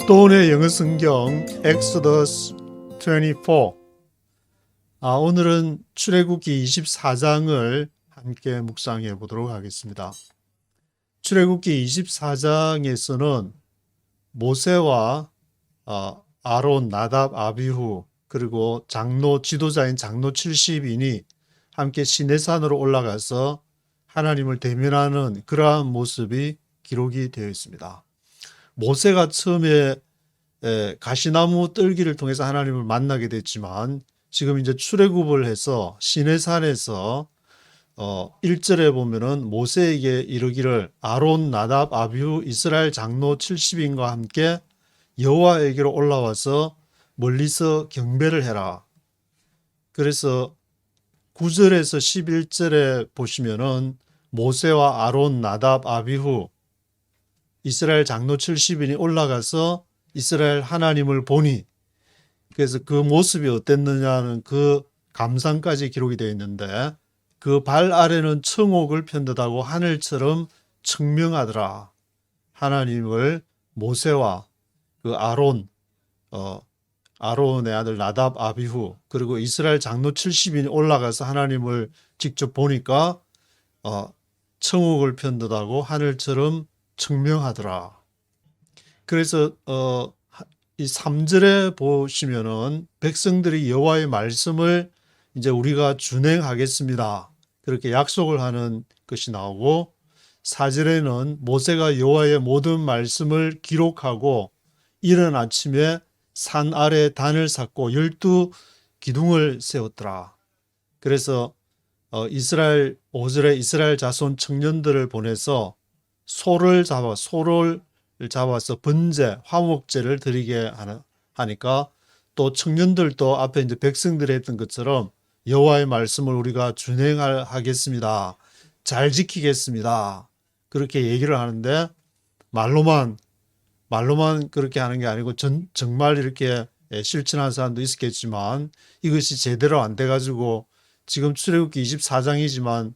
스톤의 영어 성경 Exodus 24. 오늘은 출애굽기 24장을 함께 묵상해 보도록 하겠습니다. 출애굽기 24장에서는 모세와 아론, 나답, 아비후 그리고 장로 지도자인 장로 70인이 함께 시내산으로 올라가서 하나님을 대면하는 그러한 모습이 기록이 되어 있습니다. 모세가 처음에 가시나무 뜰기를 통해서 하나님을 만나게 됐지만 지금 이제 출애굽을 해서 시내산에서 1절에 보면은 모세에게 이르기를 아론, 나답, 아비후 이스라엘 장로 70인과 함께 여호와에게로 올라와서 멀리서 경배를 해라. 그래서 9절에서 11절에 보시면은 모세와 아론, 나답, 아비후 이스라엘 장로 70인이 올라가서 이스라엘 하나님을 보니, 그래서 그 모습이 어땠느냐는 그 감상까지 기록이 되어 있는데, 그 발 아래는 청옥을 편듯하고 하늘처럼 청명하더라. 하나님을 모세와 그 아론의 아들 나답, 아비후 그리고 이스라엘 장로 70인이 올라가서 하나님을 직접 보니까 청옥을 편듯하고 하늘처럼 청명하더라. 그래서 이 3절에 보시면은 백성들이 여호와의 말씀을 이제 우리가 준행하겠습니다, 그렇게 약속을 하는 것이 나오고, 4절에는 모세가 여호와의 모든 말씀을 기록하고 이른 아침에 산 아래 단을 샀고 12기둥을 세웠더라. 그래서 5절에 이스라엘 자손 청년들을 보내서 소를 잡아서 번제, 화목제를 드리게 하니까, 또 청년들도 앞에 이제 백성들이 했던 것처럼 여호와의 말씀을 우리가 준행하겠습니다, 잘 지키겠습니다, 그렇게 얘기를 하는데, 말로만 그렇게 하는 게 아니고 정말 이렇게 실천하는 사람도 있었겠지만 이것이 제대로 안 돼가지고 지금 출애굽기 24장이지만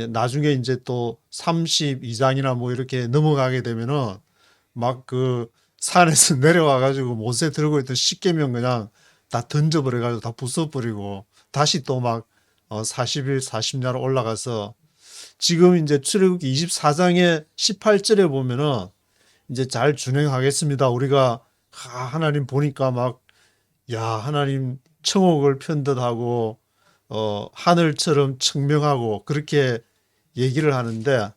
나중에 이제 또 32장이나 뭐 이렇게 넘어가게 되면은 막 그 산에서 내려와 가지고 모세 들고 있던 십계명 그냥 다 던져버려 가지고 다 부숴버리고 다시 또 막 40일 40년 올라가서 지금 이제 출애굽기 24장의 18절에 보면은 이제 잘 준행하겠습니다, 우리가 하나님 보니까 막 하나님 청옥을 편듯하고 하늘처럼 청명하고 그렇게 얘기를 하는데,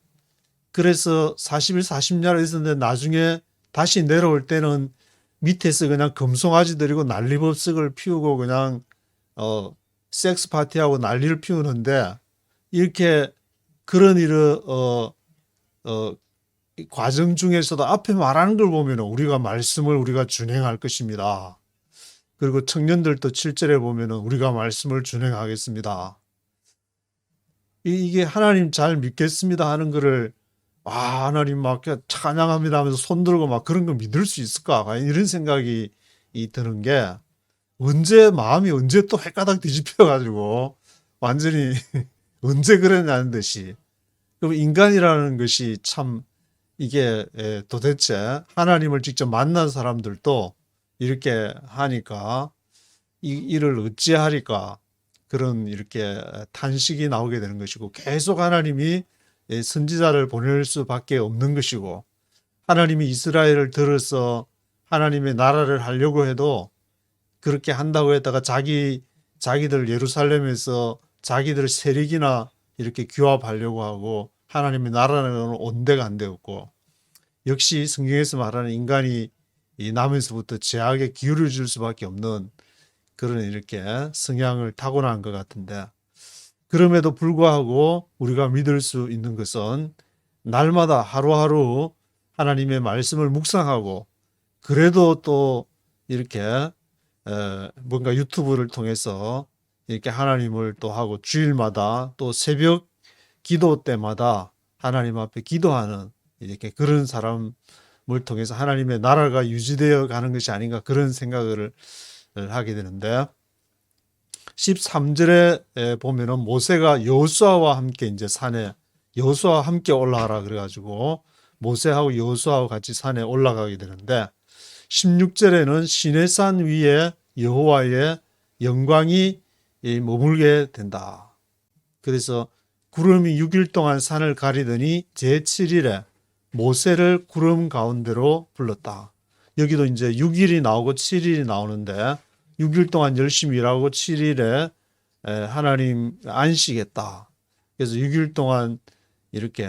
그래서 40일 40년 있었는데 나중에 다시 내려올 때는 밑에서 그냥 금송아지들이고 난리법석을 피우고 그냥 섹스 파티하고 난리를 피우는데, 이렇게 그런 일을 이 과정 중에서도 앞에 말하는 걸 보면 우리가 말씀을 우리가 준행할 것입니다, 그리고 청년들도 7절에 보면은 우리가 말씀을 준행하겠습니다. 이게 하나님 잘 믿겠습니다 하는 거를 하나님 막 찬양합니다 하면서 손 들고 막 그런 거 믿을 수 있을까? 이런 생각이 드는 게, 마음이 언제 또 헷가닥 뒤집혀 가지고 완전히 언제 그랬냐는 듯이. 그럼 인간이라는 것이 참 이게 도대체 하나님을 직접 만난 사람들도 이렇게 하니까 이를 어찌하리까, 그런 이렇게 탄식이 나오게 되는 것이고, 계속 하나님이 선지자를 보낼 수밖에 없는 것이고, 하나님이 이스라엘을 들어서 하나님의 나라를 하려고 해도 그렇게 한다고 했다가 자기들 예루살렘에서 자기들 세력이나 이렇게 규합하려고 하고 하나님의 나라는 온데가 안 되었고, 역시 성경에서 말하는 인간이 이 나면서부터 죄악에 기울여 줄 수밖에 없는 그런 이렇게 성향을 타고난 것 같은데, 그럼에도 불구하고 우리가 믿을 수 있는 것은 날마다 하루하루 하나님의 말씀을 묵상하고, 그래도 또 이렇게 뭔가 유튜브를 통해서 이렇게 하나님을 또 하고 주일마다 또 새벽 기도 때마다 하나님 앞에 기도하는 이렇게 그런 사람을 통해서 하나님의 나라가 유지되어 가는 것이 아닌가, 그런 생각을 하게 되는데, 13절에 보면은 모세가 여호수아와 함께 이제 산에 여호수아와 함께 올라가라 그래가지고 모세하고 여호수아하고 같이 산에 올라가게 되는데, 16절에는 시내산 위에 여호와의 영광이 머물게 된다. 그래서 구름이 6일 동안 산을 가리더니 제7일에 모세를 구름 가운데로 불렀다. 여기도 이제 6일이 나오고 7일이 나오는데 6일 동안 열심히 일하고 7일에 하나님 안식했다. 그래서 6일 동안 이렇게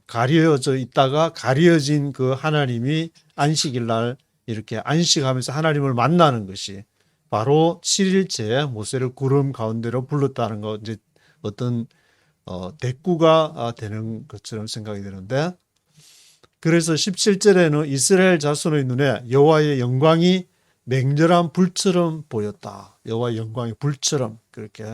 가려져 있다가 가려진 그 하나님이 안식일 날 이렇게 안식하면서 하나님을 만나는 것이 바로 7일째 모세를 구름 가운데로 불렀다는 거, 이제 어떤 대꾸가 되는 것처럼 생각이 되는데, 그래서 17절에는 이스라엘 자손의 눈에 여호와의 영광이 맹렬한 불처럼 보였다. 여호와의 영광이 불처럼 그렇게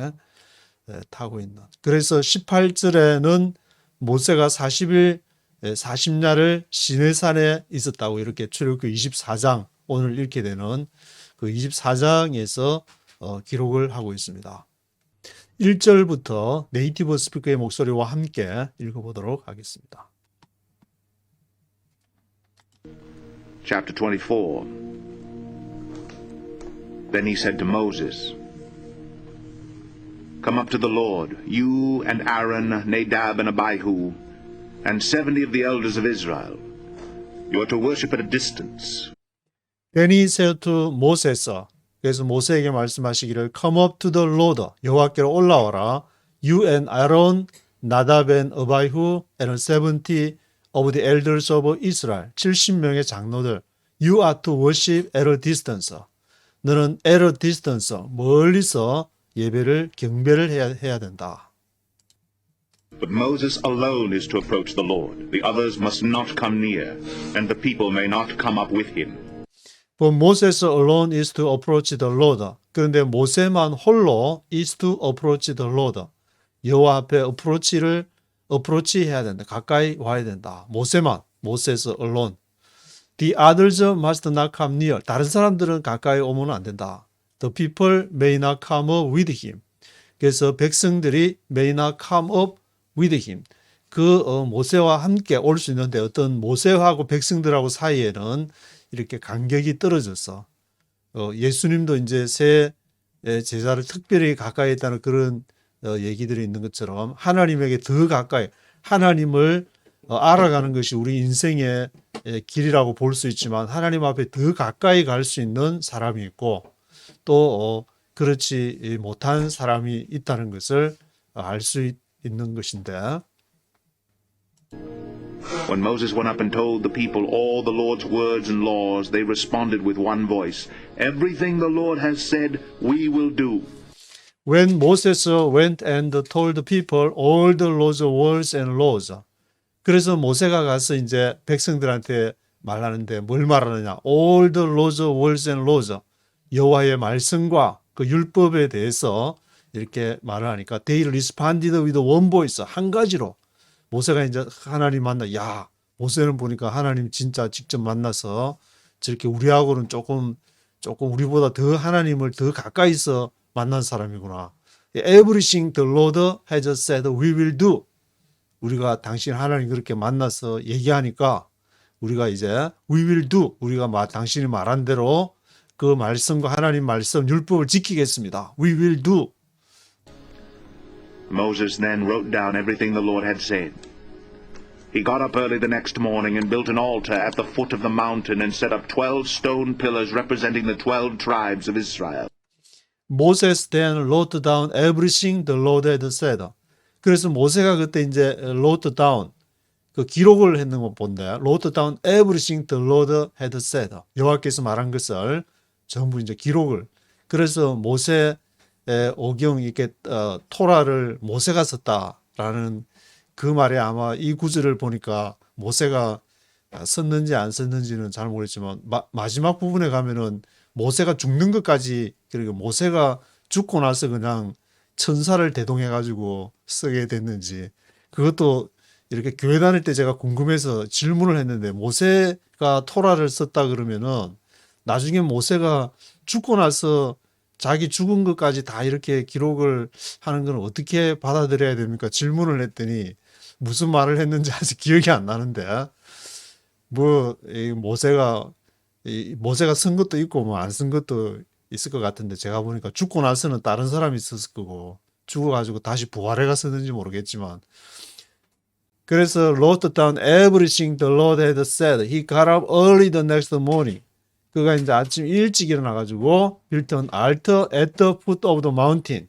타고 있는. 그래서 18절에는 모세가 40일 40야를 시내산에 있었다고 이렇게 출애굽기 24장 오늘 읽게 되는 그 24장에서 기록을 하고 있습니다. 1절부터 네이티브 스피커의 목소리와 함께 읽어보도록 하겠습니다. Chapter 24. Then he said to Moses, Come up to the Lord, you and Aaron, Nadab and Abihu, and 70 of the elders of Israel. You are to worship at a distance. Then he said to Moses, 그래서 모세에게 말씀하시기를 Come up to the Lord, 여호와께로 올라와라. You and Aaron, Nadab and Abihu, and 70 of the elders of Israel. 70명의 장로들. You are to worship at a distance. 너는 at a distance, 멀리서 예배를 경배를 해야 된다. But Moses alone is to approach the Lord. The others must not come near, and the people may not come up with him. But Moses alone is to approach the Lord. 그런데 모세만 홀로 is to approach the Lord. 여호와 앞에 approach 해야 된다. 가까이 와야 된다. 모세만, Moses alone. The others must not come near. 다른 사람들은 가까이 오면 안 된다. The people may not come up with him. 그래서 백성들이 may not come up with him. 그 모세와 함께 올 수 있는데 어떤 모세하고 백성들하고 사이에는 이렇게 간격이 떨어져서 예수님도 이제 새 제자를 특별히 가까이 했다는 그런 얘기들이 있는 것처럼 하나님에게 더 가까이 하나님을 알아가는 것이 우리 인생의 길이라고 볼 수 있지만 하나님 앞에 더 가까이 갈 수 있는 사람이 있고 또 그렇지 못한 사람이 있다는 것을 알 수 있는 것인데 When Moses went up and told the people all the Lord's words and laws, they responded with one voice, Everything the Lord has said, we will do. When Moses went and told the people all the Lord's words and laws. 그래서 모세가 가서 이제 백성들한테 말하는데 뭘 말하느냐? All the Lord's words and laws. 여호와의 말씀과 그 율법에 대해서 이렇게 말을 하니까 they responded with one voice. 한 가지로. 모세가 이제 하나님 만나, 야, 모세는 보니까 하나님 진짜 직접 만나서 저렇게 우리하고는 조금 우리보다 더 하나님을 더 가까이서 만난 사람이구나. Everything the Lord has said we will do. 우리가 당신 하나님 그렇게 만나서 얘기하니까 우리가 이제 we will do. 우리가 당신이 말한 대로 그 말씀과 하나님 말씀 율법을 지키겠습니다. We will do. Moses then wrote down everything the Lord had said. He got up early the next morning and built an altar at the foot of the mountain and set up 12 stone pillars representing the 12 tribes of Israel. Moses then wrote down everything the Lord had said. 그래서 모세가 그때 이제 wrote down 그 기록을 했는 거 본데 wrote down everything the Lord had said. 여호와께서 말한 것을 전부 이제 기록을. 그래서 모세 오경 이렇게 토라를 모세가 썼다라는 그 말에 아마 이 구절을 보니까 모세가 썼는지 안 썼는지는 잘 모르겠지만 마지막 부분에 가면은 모세가 죽는 것까지 그리고 모세가 죽고 나서 그냥 천사를 대동해 가지고 쓰게 됐는지 그것도 이렇게 교회 다닐 때 제가 궁금해서 질문을 했는데 모세가 토라를 썼다 그러면은 나중에 모세가 죽고 나서 자기 죽은 것까지 다 이렇게 기록을 하는 건 어떻게 받아들여야 됩니까? 질문을 했더니 무슨 말을 했는지 아직 기억이 안 나는데 이 모세가 이 모세가 쓴 것도 있고 뭐 안 쓴 것도 있을 것 같은데 제가 보니까 죽고 나서는 다른 사람이 썼을 거고 죽어가지고 다시 부활해가 썼는지 모르겠지만 그래서 wrote down everything the Lord had said. He got up early the next morning. 그가 이제 아침 일찍 일어나가지고 built an altar at the foot of the mountain.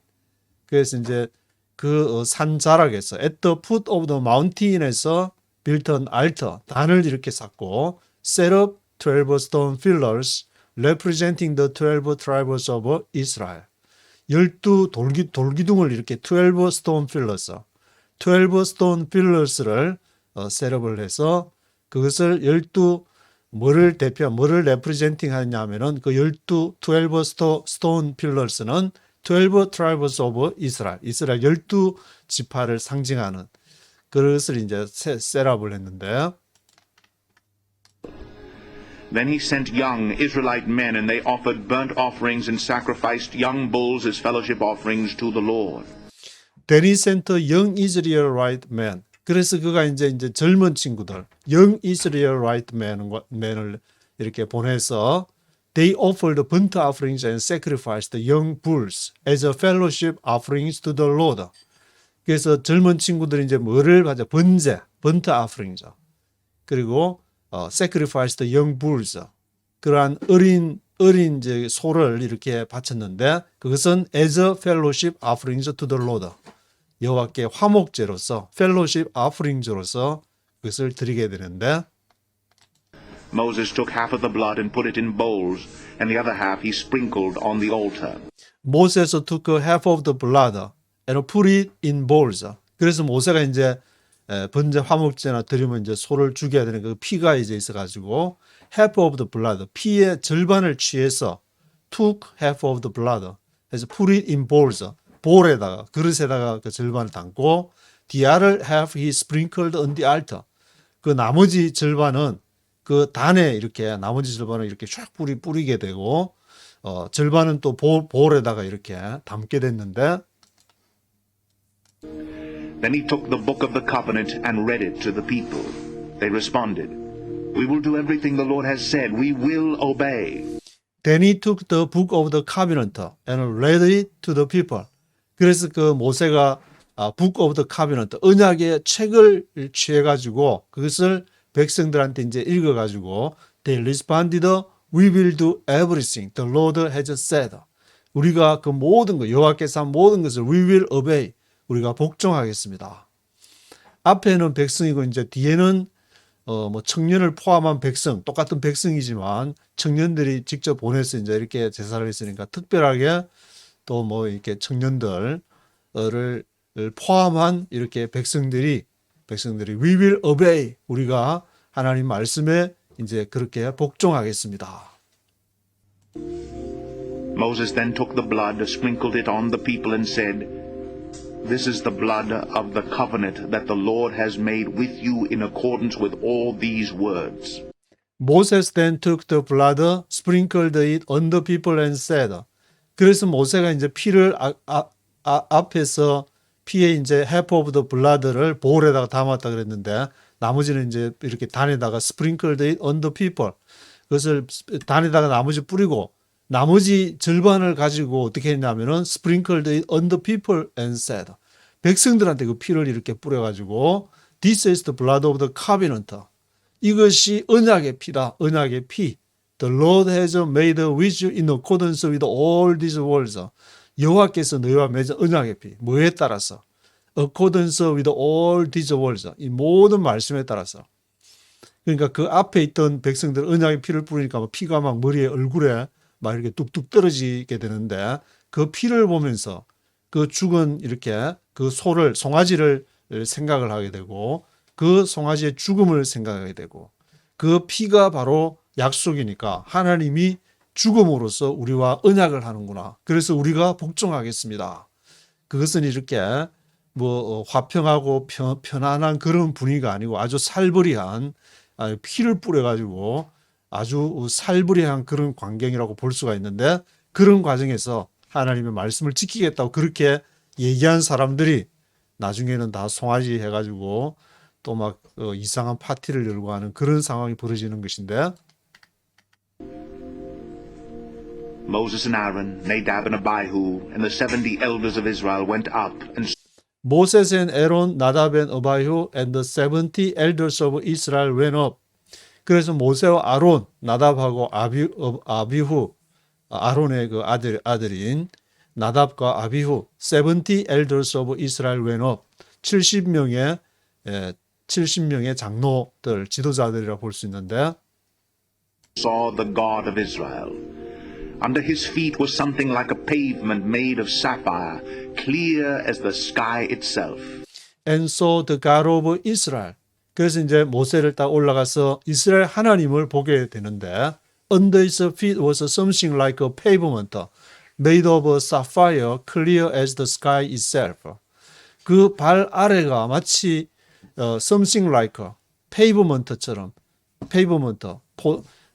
그래서 이제 그 산 자락에서 at the foot of the mountain에서 built an altar 단을 이렇게 쌓고 set up 12 stone pillars representing the 12 tribes of Israel. 12 돌기둥을 이렇게 12 stone pillars 12 stone pillars를 셋업을 해서 그것을 12 뭐를 representing 하느냐 하면은 그 12 stone pillars는 12 tribes of Israel, 이스라엘 12지파를 상징하는 그것을 이제 셋업을 했는데 Then he sent young Israelite men, and they offered burnt offerings and sacrificed young bulls as fellowship offerings to the Lord. Then he sent young Israelite men. 그래서 그가 이제 젊은 친구들, young Israelite men을 이렇게 보내서 they offered burnt offerings and sacrificed young bulls as a fellowship offerings to the Lord. 그래서 젊은 친구들이 이제 뭐를 가져? 번제, burnt offering이죠. 그리고 sacrificed young bulls. 그러한 어린 이제 소를 이렇게 바쳤는데 그것은 as a fellowship offerings to the Lord. 여호와께 화목제로서 fellowship offerings로서 그것을 드리게 되는데 Moses took half of the blood and put it in bowls, and the other half he sprinkled on the altar. Moses took half of the blood and put it in bowls. 그래서 모세가 이제 번제 화목제나 드리면 이제 소를 죽여야 되는 그 피가 이제 있어가지고 half of the blood 피의 절반을 취해서 took half of the blood 해서 put it in bowls 볼에다가 그릇에다가 그 절반을 담고 the other half he sprinkled on the altar 그 나머지 절반은 그 단에 이렇게 나머지 절반을 이렇게 쫙 뿌리게 되고 절반은 또 볼에다가 이렇게 담게 됐는데 Then he took the book of the covenant and read it to the people. They responded, "We will do everything the Lord has said. We will obey." Then he took the book of the covenant and read it to the people. 그래서 그 모세가 book of the covenant 언약의 책을 취해가지고 그것을 백성들한테 이제 읽어가지고 they responded, "We will do everything the Lord has said." 우리가 그 모든 것 여호와께서 한 모든 것을 we will obey. 우리가 복종하겠습니다. 앞에는 백성이고 이제 뒤에는 뭐 청년을 포함한 백성, 똑같은 백성이지만 청년들이 직접 보내서 이제 이렇게 제사를 했으니까 특별하게 또 뭐 이렇게 청년들을 포함한 이렇게 백성들이 we will obey. 우리가 하나님 말씀에 이제 그렇게 복종하겠습니다. Moses then took the blood, sprinkled it on the people, and said, "This is the blood of the covenant that the Lord has made with you in accordance with all these words." Moses then took the blood, sprinkled it on the people and said. 그래서 모세가 이제 피를 앞에서 피에 이제 half of the blood를 볼에다가 담았다 그랬는데 나머지는 이제 이렇게 단에다가 sprinkled it on the people. 그것을 단에다가 나머지 뿌리고 나머지 절반을 가지고 어떻게 했냐면은 sprinkled it on the people and said. 백성들한테 그 피를 이렇게 뿌려가지고 this is the blood of the covenant. 이것이 언약의 피다. 언약의 피. The Lord has made with you in accordance with all these words. 여호와께서 너희와 맺은 언약의 피. 뭐에 따라서? Accordance with all these words. 이 모든 말씀에 따라서. 그러니까 그 앞에 있던 백성들 언약의 피를 뿌리니까 피가 막 머리에 얼굴에 막 이렇게 뚝뚝 떨어지게 되는데 그 피를 보면서 그 죽은 이렇게 그 소를 송아지를 생각을 하게 되고 그 송아지의 죽음을 생각하게 되고 그 피가 바로 약속이니까 하나님이 죽음으로써 우리와 언약을 하는구나. 그래서 우리가 복종하겠습니다. 그것은 이렇게 뭐 화평하고 편안한 그런 분위기가 아니고 아주 살벌이한 피를 뿌려가지고 아주 살벌이한 그런 광경이라고 볼 수가 있는데 그런 과정에서 하나님의 말씀을 지키겠다고 그렇게 얘기한 사람들이 나중에는 다 송아지 해가지고 또 막 이상한 파티를 열고 하는 그런 상황이 벌어지는 것인데 Moses and Aaron, Nadab and Abihu, and the 70 elders of Israel went up and Moses and Aaron, Nadab and Abihu, and the 70 elders of Israel went up. 그래서 모세와 아론, 나답하고 아비후, 아론의 그 아들인 나답과 아비후, 70 elders of Israel went up. 70명의 장로들, 지도자들이라 볼 수 있는데, saw the God of Israel. Under his feet was something like a pavement made of sapphire, clear as the sky itself. and saw the God of Israel. 그래서 이제 모세를 딱 올라가서 이스라엘 하나님을 보게 되는데, under his feet was something like a pavement made of sapphire, clear as the sky itself. 그 발 아래가 마치 something like pavement처럼,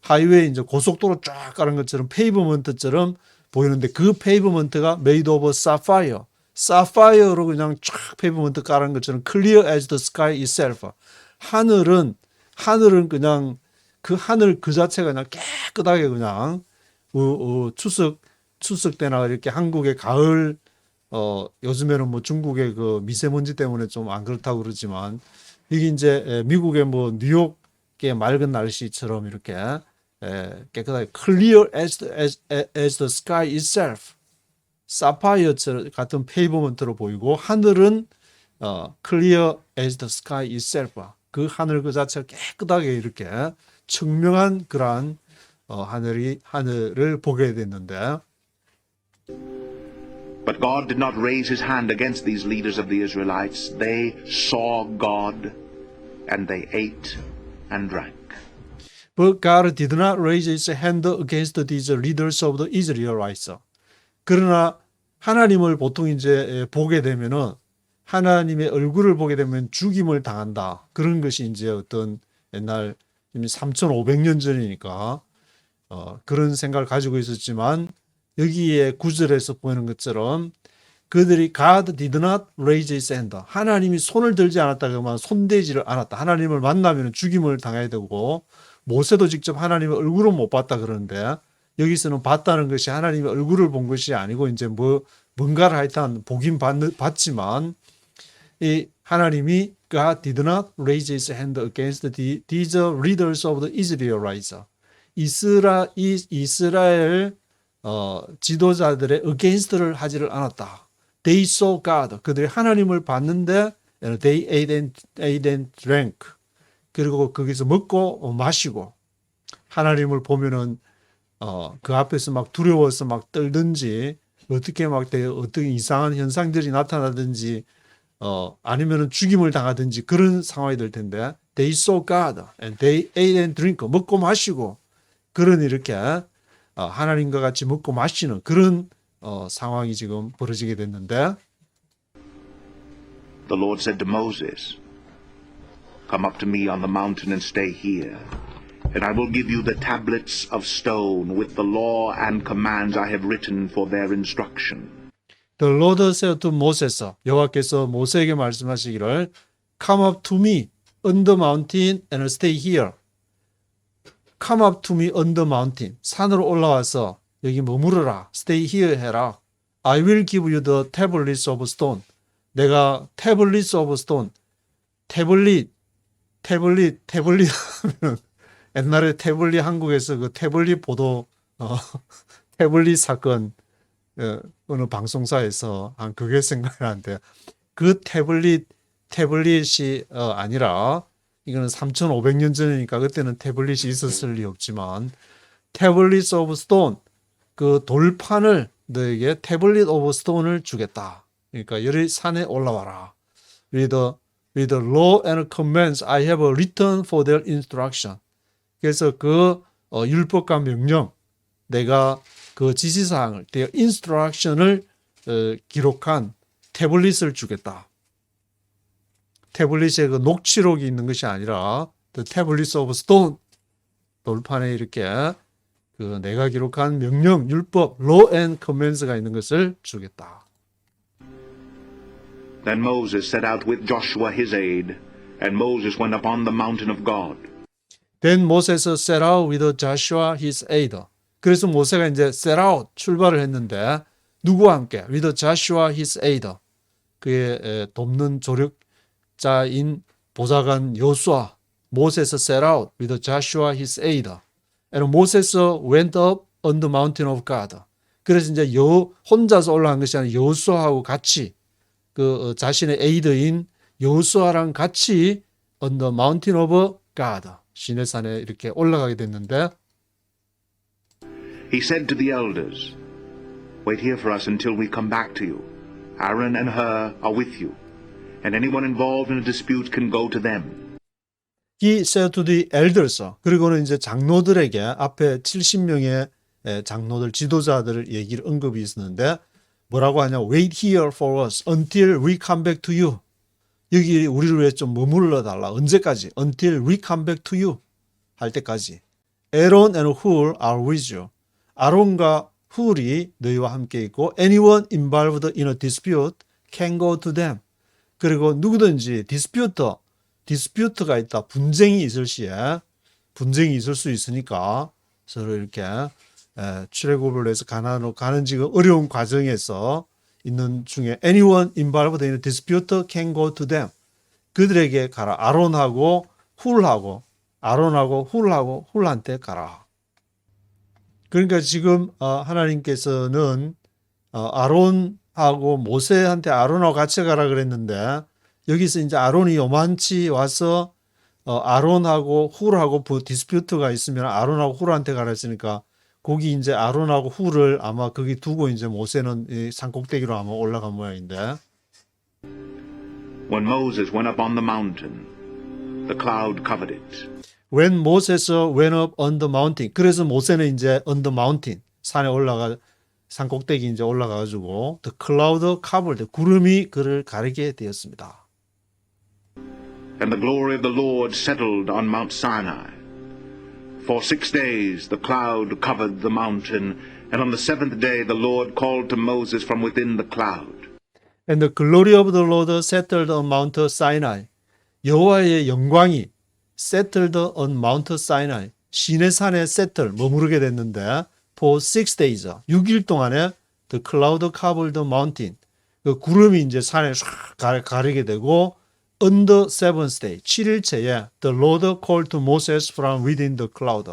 하이웨이 이제 고속도로 쫙 가는 것처럼 페이버먼트처럼 보이는데, 그 페이버먼트가 made of sapphire, 사파이어로 그냥 쫙 페이버먼트 깔은 것처럼 clear as the sky itself. 하늘은 그냥 그 하늘 그 자체가 그냥 깨끗하게 그냥 추석 때나 이렇게 한국의 가을, 요즘에는 뭐 중국의 그 미세먼지 때문에 좀 안 그렇다고 그러지만, 이게 이제 미국의 뭐 뉴욕의 맑은 날씨처럼 이렇게 깨끗하게 clear as the sky itself, 사파이어 같은 페이버먼트로 보이고, 하늘은 clear as the sky itself, 그 하늘 그 자체가 깨끗하게 이렇게 청명한 그러한 하늘을 보게 됐는데, But God did not raise his hand against these leaders of the Israelites. They saw God, and they ate and drank. But God did not raise his hand against these leaders of the Israelites. 그러나 하나님을 보통 이제 보게 되면은, 하나님의 얼굴을 보게 되면 죽임을 당한다. 그런 것이 이제 어떤 옛날 3,500년 전이니까 그런 생각을 가지고 있었지만, 여기에 9절에서 보이는 것처럼 그들이 God did not raise his hand, 하나님이 손을 들지 않았다 그러면 손대지를 않았다. 하나님을 만나면 죽임을 당해야 되고, 모세도 직접 하나님의 얼굴을 못 봤다 그러는데, 여기서는 봤다는 것이 하나님의 얼굴을 본 것이 아니고 이제 뭔가를 하여튼 보긴 봤지만, 이 하나님이 God did not raise his hand against these leaders of the Israelites. 이스라엘 지도자들의 against를 하지를 않았다. They saw God. 그들이 하나님을 봤는데, they ate and drank. 그리고 거기서 먹고 마시고, 하나님을 보면은 그 앞에서 막 두려워서 막 떨든지, 어떻게 막 어떤 이상한 현상들이 나타나든지, 아니면은 죽임을 당하든지 그런 상황이 될 텐데, they saw God and they ate and drink. 먹고 마시고, 그런 이렇게 하나님과 같이 먹고 마시는 그런 상황이 지금 벌어지게 됐는데, The Lord said to Moses, Come up to me on the mountain and stay here, and I will give you the tablets of stone with the law and commands I have written for their instruction. The Lord said to Moses, 여호와께서 모세에게 말씀하시기를, Come up to me on the mountain and stay here. Come up to me on the mountain. 산으로 올라와서 여기 머무르라. Stay here 해라. I will give you the tablets of stone. 내가 tablets of stone. 태블릿 하면 옛날에 태블릿, 한국에서 그 태블릿 보도 태블릿 사건 어느 방송사에서 한 그게 생각이 나는데, 그 태블릿이 아니라, 이거는 3,500년 전이니까 그때는 태블릿이 있었을 리 없지만, 태블릿 오브 스톤, 그 돌판을 너에게 태블릿 오브 스톤을 주겠다. 그러니까 여기 산에 올라와라. With the law and commands I have written for their instruction. 그래서 그 율법과 명령, 내가 그 지시사항을, their instruction을 기록한 태블릿을 주겠다. 태블릿에 그 녹취록이 있는 것이 아니라 the tablets of stone, 돌판에 이렇게 그 내가 기록한 명령, 율법, law and commands가 있는 것을 주겠다. Then Moses set out with Joshua his aide, and Moses went up on the mountain of God. Then Moses set out with Joshua his aide. 그래서 모세가 이제 set out 출발을 했는데 누구와 함께? with Joshua his aider. 그의 돕는 조력자인 보좌관 여호수아. Moses set out with Joshua his aider. And Moses went up on the mountain of God. 그래서 이제 혼자서 올라간 것이 아니라 여호수아하고 같이 그 자신의 에이더인 여호수아랑 같이 on the mountain of God. 시내산에 이렇게 올라가게 됐는데 He said to the elders, "Wait here for us until we come back to you. Aaron and Hur are with you, and anyone involved in a dispute can go to them." He said to the elders. 그리고는 이제 장로들에게 앞에 70명의 장로들 지도자들 얘기를 언급이 있었는데 뭐라고 하냐? Wait here for us until we come back to you. 여기 우리를 위해 좀 머물러 달라. 언제까지? Until we come back to you. 할 때까지. Aaron and Hur are with you. 아론과 훌이 너희와 함께 있고 anyone involved in a dispute can go to them. 그리고 누구든지 디스퓨트가 있다. 분쟁이 있을 시에 분쟁이 있을 수 있으니까 서로 이렇게 출애굽을 해서 가나안으로 가는 지금 어려운 과정에서 있는 중에 anyone involved in a dispute can go to them. 그들에게 가라. 아론하고 훌한테 가라. 그러니까 지금 하나님께서는 아론하고 모세한테 아론하고 같이 가라 그랬는데 여기서 이제 아론이 요만치 와서 아론하고 훌하고 디스퓨트가 있으면 아론하고 훌한테 가라 했으니까 거기 이제 아론하고 훌을 아마 거기 두고 이제 모세는 이 산꼭대기로 아마 올라간 모양인데 When Moses went up on the mountain, the cloud covered it. When Moses went up on the mountain. 그래서 모세는 이제 on the mountain 산에 산 꼭대기 이제 올라가가지고 the cloud covered 구름이 그를 가리게 되었습니다. And the glory of the Lord settled on Mount Sinai. For 6 days the cloud covered the mountain, and on the 7th day the Lord called to Moses from within the cloud. And the glory of the Lord settled on Mount Sinai. 여호와의 영광이 settled on Mount Sinai. 시내산에 settle 머무르게 됐는데 for 6 days 6일 동안에 the cloud covered the mountain. 그 구름이 이제 산에 쫙 가리게 되고 on the 7th day 7일째에 the Lord called to Moses from within the cloud.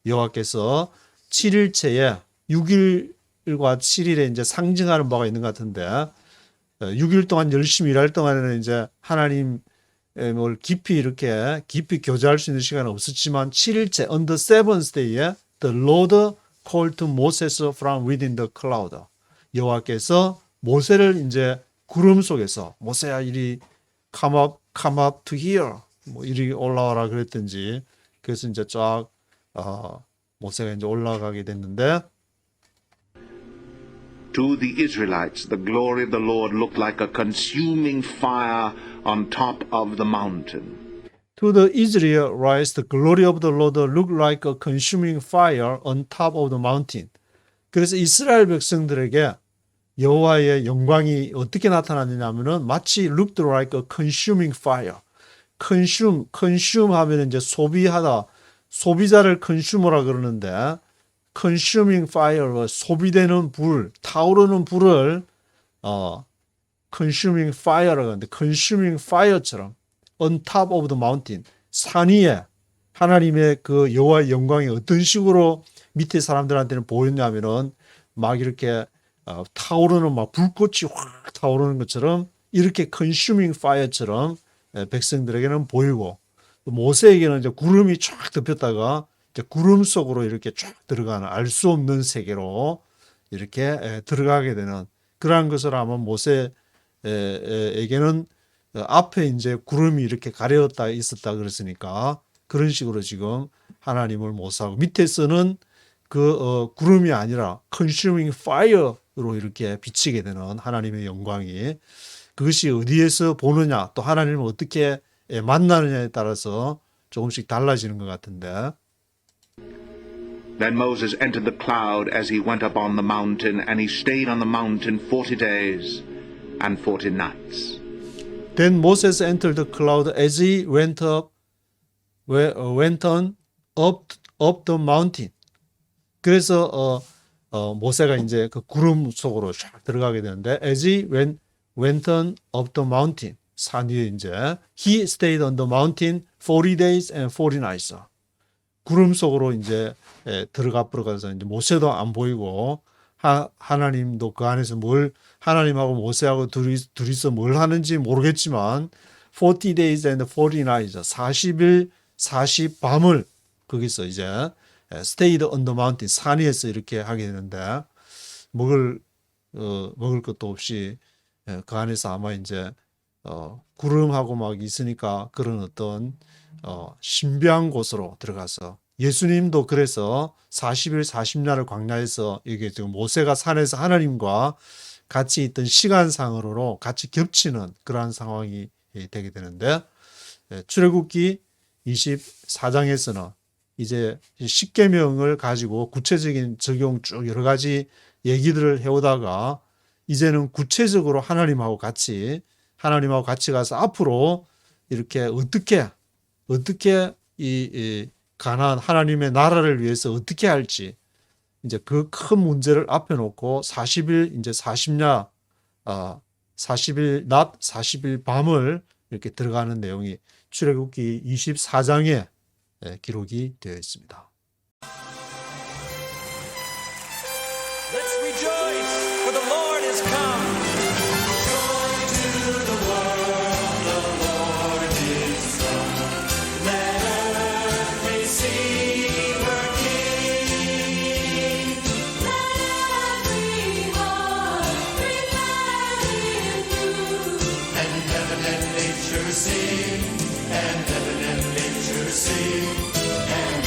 여호와께서 7일째에 6일과 7일에 이제 상징하는 바가 있는 것 같은데 6일 동안 열심히 일할 동안에는 이제 하나님 뭘 깊이 교제할 수 있는 시간은 없었지만 7일째 on the 7th day에 the Lord called to Moses from within the cloud. 여호와께서 모세를 이제 구름 속에서 모세야 이리 come up to here 뭐 이리 올라와라 그랬든지 그래서 이제 쫙 모세가 이제 올라가게 됐는데 To the Israelites, the glory of the Lord looked like a consuming fire on top of the mountain. To the Israelites, the glory of the Lord looked like a consuming fire on top of the mountain. 그래서 이스라엘 백성들에게 여호와의 영광이 어떻게 나타났냐면은 마치 looked like a consuming fire. consume 하면 이제 소비하다, 소비자를 consumer라 그러는데 consuming fire, 소비되는 불, 타오르는 불을 consuming fire라고 하는데 consuming fire처럼 on top of the mountain, 산 위에 하나님의 그 여호와의 영광이 어떤 식으로 밑에 사람들한테는 보였냐면은 막 이렇게 타오르는 막 불꽃이 확 타오르는 것처럼 이렇게 consuming fire처럼 백성들에게는 보이고 모세에게는 이제 구름이 쫙 덮였다가 이제 구름 속으로 이렇게 쫙 들어가는 알 수 없는 세계로 이렇게 들어가게 되는 그러한 것을 아마 모세에게는 앞에 이제 구름이 이렇게 가려웠다 있었다 그랬으니까 그런 식으로 지금 하나님을 모사하고 밑에서는 그 구름이 아니라 consuming fire로 이렇게 비치게 되는 하나님의 영광이 그것이 어디에서 보느냐 또 하나님을 어떻게 만나느냐에 따라서 조금씩 달라지는 것 같은데 Then Moses entered the cloud as he went up on the mountain, and he stayed on the mountain 40 days and 40 nights. Then Moses entered the cloud as he went on up the mountain. 그래서 모세가 이제 그 구름 속으로 쫙 들어가게 되는데 as he went on up the mountain 산 위에 이제 he stayed on the mountain 40 days and 40 nights. 구름 속으로 이제 들어가서 이제 모세도 안 보이고 하나님도 그 안에서 하나님하고 모세하고 둘이서 뭘 하는지 모르겠지만 40 days and 40 nights 40일 40밤을 거기서 이제 stayed on the mountain 산 위에서 이렇게 하게 되는데 먹을 것도 없이 그 안에서 아마 이제 구름하고 막 있으니까 그런 어떤 신비한 곳으로 들어가서 예수님도 그래서 40일 40날을 광야에서 이게 지금 모세가 산에서 하나님과 같이 있던 시간상으로 같이 겹치는 그러한 상황이 되게 되는데 출애굽기 24장에서는 이제 십계명을 가지고 구체적인 적용 쭉 여러 가지 얘기들을 해오다가 이제는 구체적으로 하나님하고 같이 가서 앞으로 이렇게 어떻게 이 가나안 하나님의 나라를 위해서 어떻게 할지 이제 그 큰 문제를 앞에 놓고 40일 이제 40일 낮 40일 밤을 이렇게 들어가는 내용이 출애굽기 24장에 기록이 되어 있습니다. Let's rejoice, for the Lord is come. Joy to the world, the Lord is come. Let earth receive her King. Let every heart prepare Him new. And heaven and nature sing, and heaven and nature sing, and